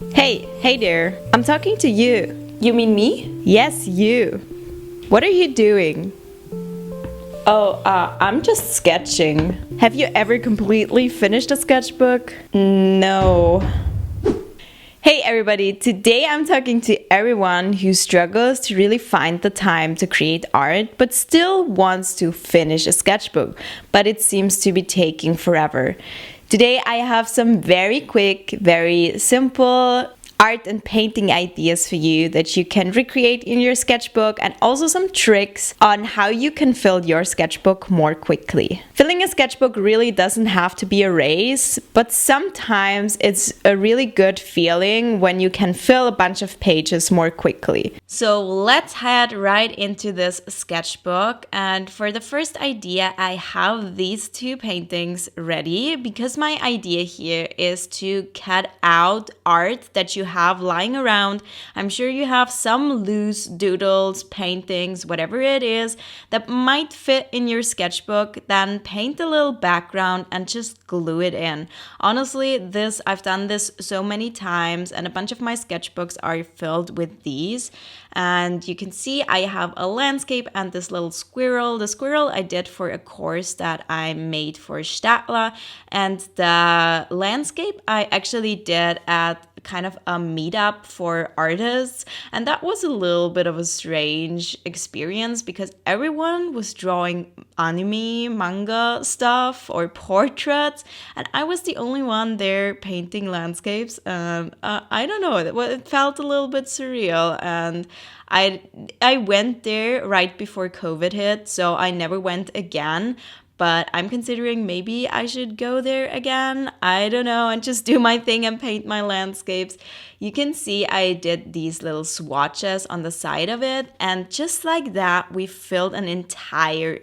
Hey there. I'm talking to you. You mean me? Yes, you. What are you doing? I'm just sketching. Have you ever completely finished a sketchbook? No. Hey everybody, today I'm talking to everyone who struggles to really find the time to create art but still wants to finish a sketchbook, but it seems to be taking forever. Today I have some very quick, very simple art and painting ideas for you that you can recreate in your sketchbook, and also some tricks on how you can fill your sketchbook more quickly. Filling a sketchbook really doesn't have to be a race, but sometimes it's a really good feeling when you can fill a bunch of pages more quickly. So let's head right into this sketchbook, and for the first idea I have these two paintings ready because my idea here is to cut out art that you have lying around. I'm sure you have some loose doodles, paintings, whatever it is that might fit in your sketchbook. Then paint a little background and just glue it in. Honestly, I've done this so many times, and a bunch of my sketchbooks are filled with these. And you can see I have a landscape and this little squirrel. The squirrel I did for a course that I made for Staedtler, and the landscape I actually did at kind of a meetup for artists, and that was a little bit of a strange experience because everyone was drawing anime, manga stuff or portraits, and I was the only one there painting landscapes. And I don't know, it felt a little bit surreal, and I went there right before COVID hit, so I never went again. But I'm considering maybe I should go there again. I don't know, and just do my thing and paint my landscapes. You can see I did these little swatches on the side of it, and just like that, we filled an entire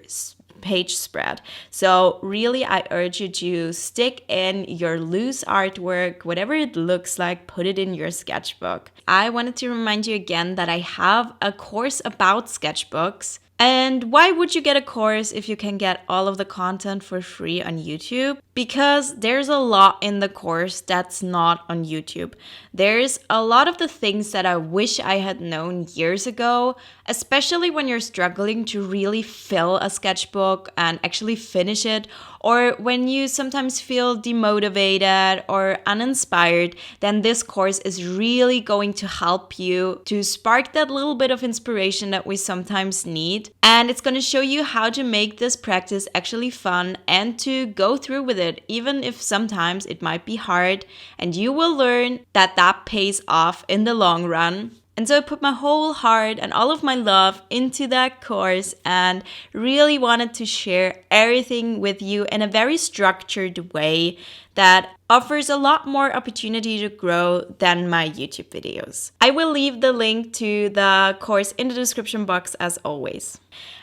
page spread. So really, I urge you to stick in your loose artwork, whatever it looks like, put it in your sketchbook. I wanted to remind you again that I have a course about sketchbooks. And why would you get a course if you can get all of the content for free on YouTube? Because there's a lot in the course that's not on YouTube. There's a lot of the things that I wish I had known years ago, especially when you're struggling to really fill a sketchbook and actually finish it, or when you sometimes feel demotivated or uninspired. Then this course is really going to help you to spark that little bit of inspiration that we sometimes need. And it's going to show you how to make this practice actually fun and to go through with it, even if sometimes it might be hard. And you will learn that that pays off in the long run. And so I put my whole heart and all of my love into that course and really wanted to share everything with you in a very structured way that offers a lot more opportunity to grow than my YouTube videos. I will leave the link to the course in the description box as always.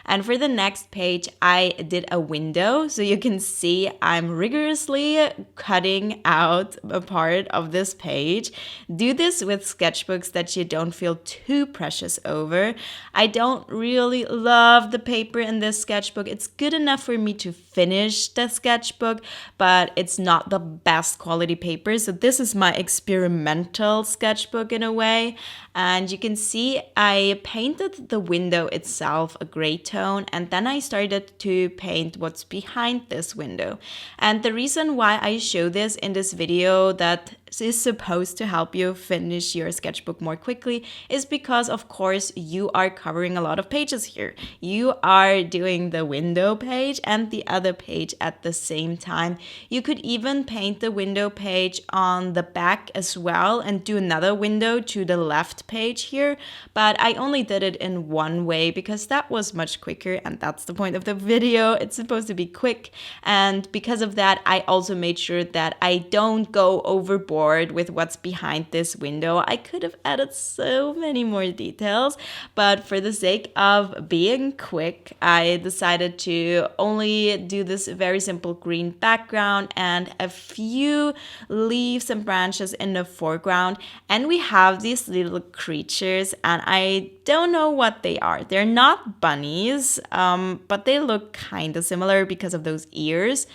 And for the next page, I did a window. So you can see I'm rigorously cutting out a part of this page. Do this with sketchbooks that you don't feel too precious over. I don't really love the paper in this sketchbook. It's good enough for me to finish the sketchbook, but it's not the best quality paper. So this is my experimental sketchbook in a way. And you can see I painted the window itself a gray tone, and then I started to paint what's behind this window. And the reason why I show this in this video that is supposed to help you finish your sketchbook more quickly is because, of course, you are covering a lot of pages here. You are doing the window page and the other page at the same time. You could even paint the window page on the back as well and do another window to the left page here, but I only did it in one way because that was much quicker, and that's the point of the video. It's supposed to be quick, and because of that, I also made sure that I don't go overboard with what's behind this window. I could have added so many more details, but for the sake of being quick, I decided to only do this very simple green background and a few leaves and branches in the foreground. And we have these little creatures, and I don't know what they are. They're not bunnies, but they look kind of similar because of those ears.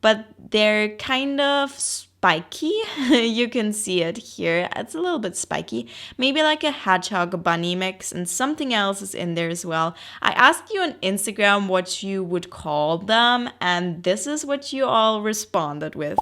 But they're kind of spiky. You can see it here. It's a little bit spiky. Maybe like a hedgehog bunny mix, and something else is in there as well. I asked you on Instagram what you would call them, and this is what you all responded with.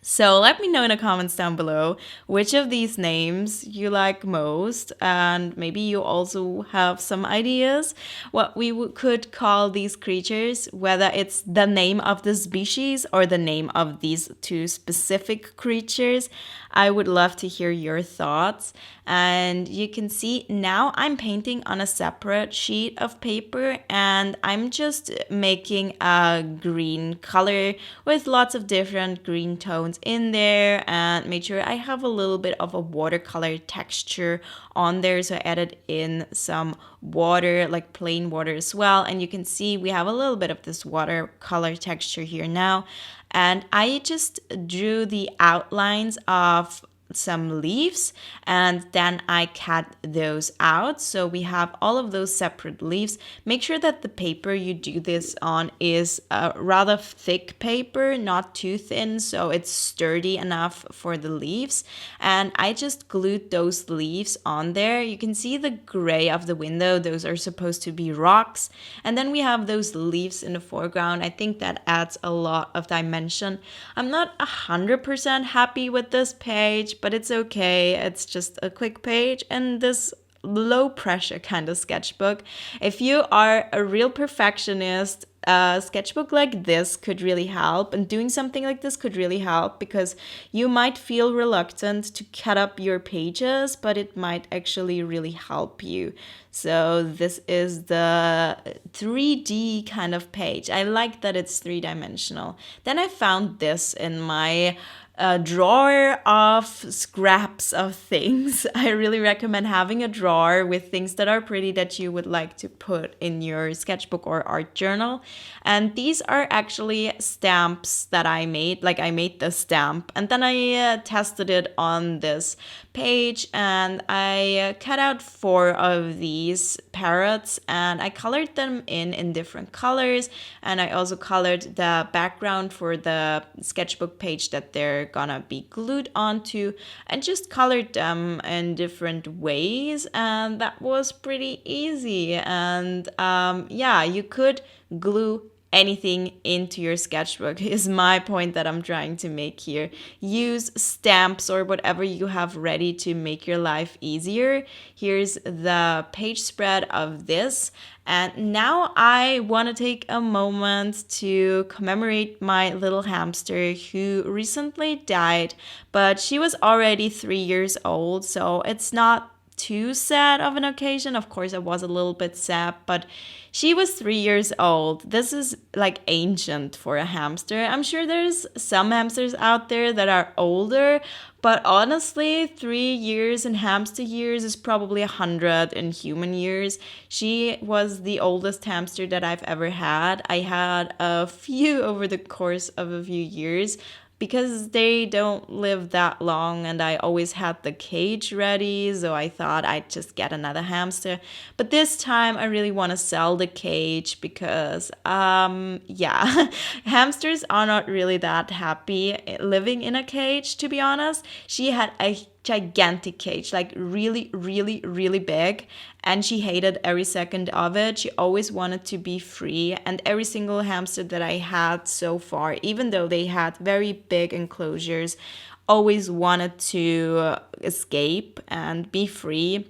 So let me know in the comments down below which of these names you like most, and maybe you also have some ideas what we could call these creatures, whether it's the name of the species or the name of these two specific creatures. I would love to hear your thoughts. And you can see now I'm painting on a separate sheet of paper, and I'm just making a green color with lots of different green tones in there, and made sure I have a little bit of a watercolor texture on there. So I added in some water, like plain water as well. And you can see we have a little bit of this watercolor texture here now. And I just drew the outlines of some leaves, and then I cut those out. So we have all of those separate leaves. Make sure that the paper you do this on is a rather thick paper, not too thin, so it's sturdy enough for the leaves. And I just glued those leaves on there. You can see the gray of the window. Those are supposed to be rocks. And then we have those leaves in the foreground. I think that adds a lot of dimension. I'm not 100% happy with this page, but it's okay. It's just a quick page and this low pressure kind of sketchbook. If you are a real perfectionist, a sketchbook like this could really help, and doing something like this could really help, because you might feel reluctant to cut up your pages, but it might actually really help you. So this is the 3D kind of page. I like that it's three-dimensional. Then I found this in my drawer of scraps of things. I really recommend having a drawer with things that are pretty that you would like to put in your sketchbook or art journal. And these are actually stamps that I made. Like, I made the stamp and then I tested it on this page, and I cut out 4 of these parrots and I colored them in different colors, and I also colored the background for the sketchbook page that they're gonna be glued onto, and just colored them in different ways, and that was pretty easy. And yeah, you could glue anything into your sketchbook is my point that I'm trying to make here. Use stamps or whatever you have ready to make your life easier. Here's the page spread of this. And now I want to take a moment to commemorate my little hamster who recently died, but she was already 3 years old, so it's not too sad of an occasion. Of course, I was a little bit sad, but she was 3 years old. This is like ancient for a hamster. I'm sure there's some hamsters out there that are older, but honestly, 3 years in hamster years is probably 100 in human years. She was the oldest hamster that I've ever had. I had a few over the course of a few years, because they don't live that long, and I always had the cage ready, so I thought I'd just get another hamster. But this time I really want to sell the cage because, yeah, hamsters are not really that happy living in a cage, to be honest. She had a gigantic cage, like really, really, really big, and she hated every second of it. She always wanted to be free, and every single hamster that I had so far, even though they had very big enclosures, always wanted to escape and be free.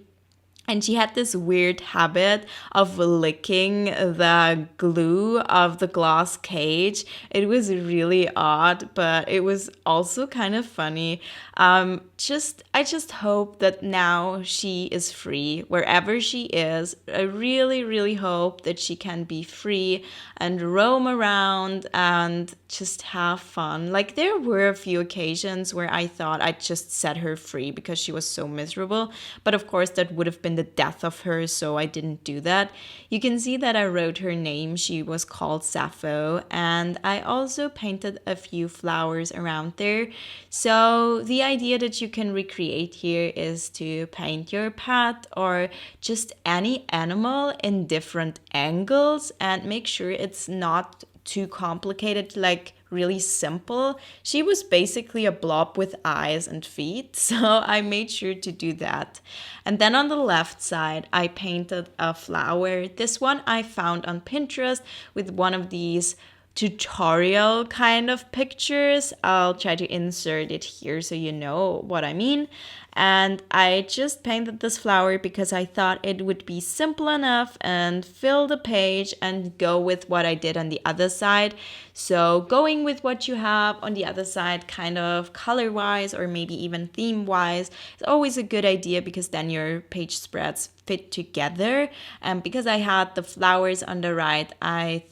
And she had this weird habit of licking the glue of the glass cage. It was really odd, but it was also kind of funny. I just hope that now she is free wherever she is. I really, really hope that she can be free and roam around and just have fun. Like, there were a few occasions where I thought I'd just set her free because she was so miserable. But of course, that would have been the death of her, so I didn't do that. You can see that I wrote her name. She was called Sappho, and I also painted a few flowers around there. So the idea that you can recreate here is to paint your pet or just any animal in different angles and make sure it's not too complicated, like really simple. She was basically a blob with eyes and feet, so I made sure to do that. And then on the left side, I painted a flower. This one I found on Pinterest with one of these tutorial kind of pictures. I'll try to insert it here so you know what I mean. And I just painted this flower because I thought it would be simple enough and fill the page and go with what I did on the other side. So going with what you have on the other side, kind of color-wise or maybe even theme-wise, is always a good idea because then your page spreads fit together. And because I had the flowers on the right, I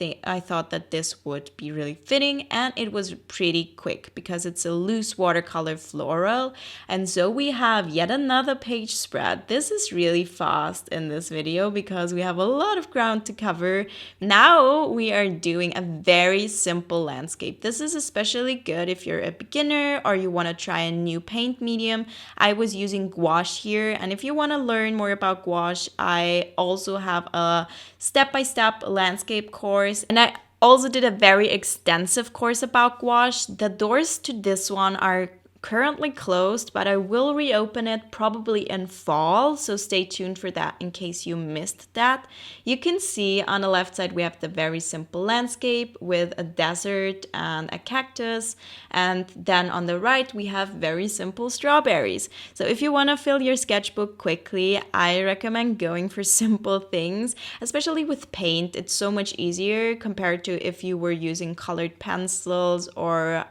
thought that this would be really fitting, and it was pretty quick because it's a loose watercolor floral. And so we have yet another page spread. This is really fast in this video because we have a lot of ground to cover. Now we are doing a very simple landscape. This is especially good if you're a beginner or you want to try a new paint medium. I was using gouache here, and if you want to learn more about gouache, I also have a step-by-step landscape course, and I also did a very extensive course about gouache. The doors to this one are currently closed, but I will reopen it probably in fall, so stay tuned for that in case you missed that. You can see on the left side we have the very simple landscape with a desert and a cactus, and then on the right we have very simple strawberries. So if you want to fill your sketchbook quickly, I recommend going for simple things, especially with paint. It's so much easier compared to if you were using colored pencils or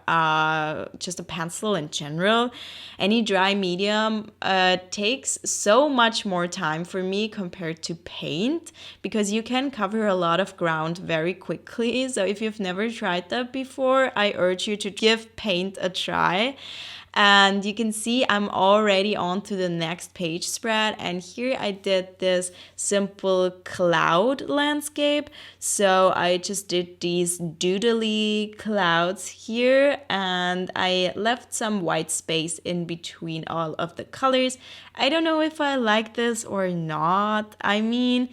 just a pencil in general. Any dry medium takes so much more time for me compared to paint because you can cover a lot of ground very quickly. So if you've never tried that before, I urge you to give paint a try. And you can see I'm already on to the next page spread, and here I did this simple cloud landscape. So I just did these doodly clouds here, and I left some white space in between all of the colors. I don't know if I like this or not. I mean,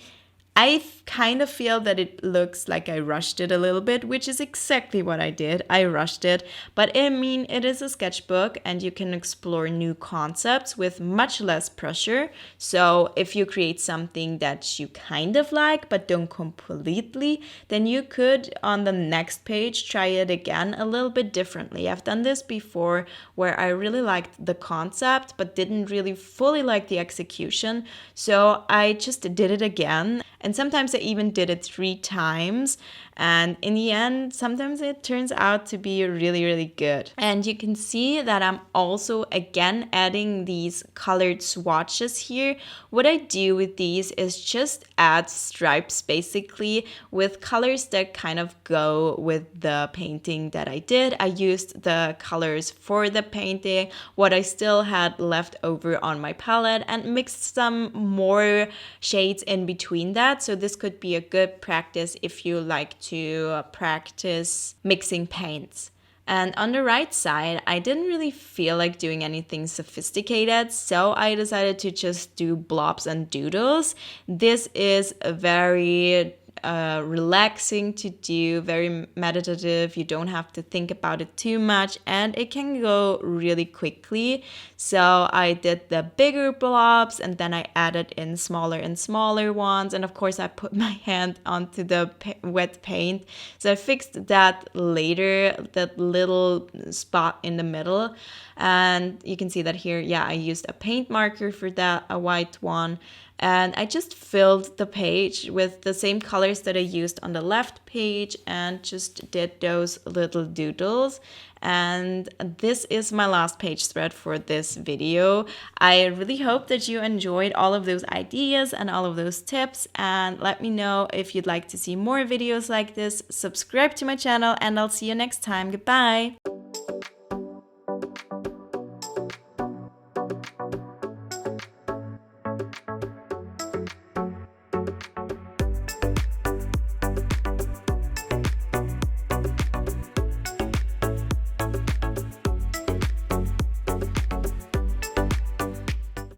I kind of feel that it looks like I rushed it a little bit, which is exactly what I did. I rushed it, but I mean, it is a sketchbook and you can explore new concepts with much less pressure. So if you create something that you kind of like, but don't completely, then you could on the next page try it again a little bit differently. I've done this before where I really liked the concept, but didn't really fully like the execution. So I just did it again. And sometimes I even did it 3 times. And in the end, sometimes it turns out to be really, really good. And you can see that I'm also again adding these colored swatches here. What I do with these is just add stripes basically with colors that kind of go with the painting that I did. I used the colors for the painting, what I still had left over on my palette, and mixed some more shades in between that. So this could be a good practice if you like to practice mixing paints. And on the right side, I didn't really feel like doing anything sophisticated, so I decided to just do blobs and doodles. This is a very relaxing to do, very meditative. You don't have to think about it too much, and it can go really quickly. So I did the bigger blobs, and then I added in smaller and smaller ones, and of course I put my hand onto the wet paint. So I fixed that later, that little spot in the middle, and you can see that here, yeah, I used a paint marker for that, a white one. And I just filled the page with the same colors that I used on the left page and just did those little doodles. And this is my last page spread for this video. I really hope that you enjoyed all of those ideas and all of those tips. And let me know if you'd like to see more videos like this. Subscribe to my channel, and I'll see you next time. Goodbye.